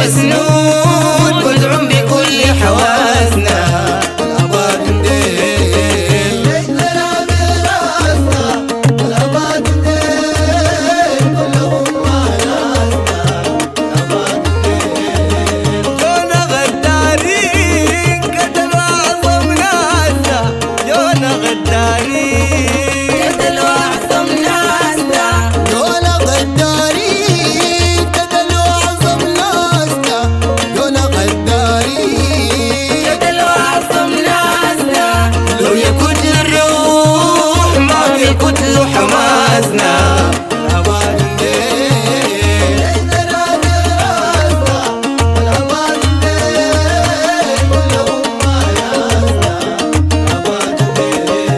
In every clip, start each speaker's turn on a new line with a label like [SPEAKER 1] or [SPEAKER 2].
[SPEAKER 1] مسنون ودعم بكل حواسنا الأباد نديل ليش نلعب راسنا الأباد نديل كلهم مع ناسنا الأباد نديل جونا غدارين قتلوا أعظم ناسنا جونا غدارين قتلوا أعظم ناسنا جونا غدارين قتلوا أعظم ناسنا جونا غدارين قتلوا أعظم ناسنا لو يكد الروح ما بيكد حماسنا الأباد نديل ليش نلعب راسنا الأباد نديل كلهم مع ناسنا الأباد نديل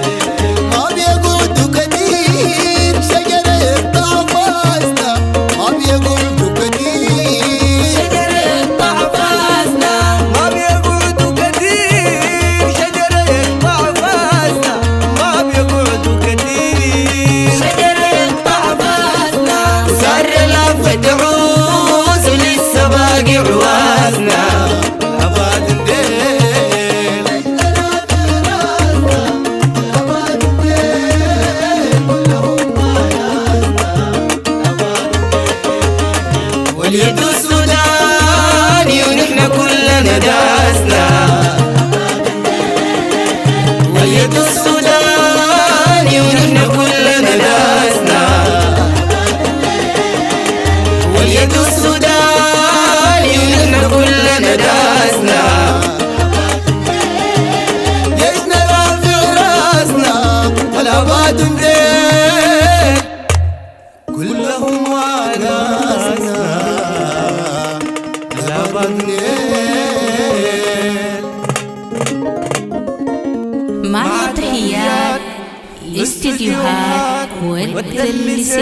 [SPEAKER 1] ما بيقعدوا كتير شجرة يقطع فاسنا ما بيقعدوا كتير شجرة يقطع فاسنا ما بيقعدوا كتير شجرة يقطع فاسنا ما بيقعدوا كتير شجرة يقطع فاسنا وصار لفة عوز ولسه باقي عوازنا الأباد نديل ليش نلعب راسنا الأباد نديل كلهم مع ناسنا الأباد نديل واليد السوداني ونحن كلنا داسنا واليد السوداني ونحن كلنا داسنا واليد السوداني ونحن كلنا داسنا ليش نلعب راسنا الأباد نديل كلهم مع ناسنا الأباد نديل
[SPEAKER 2] مع تحيات استديوهات والتلميذ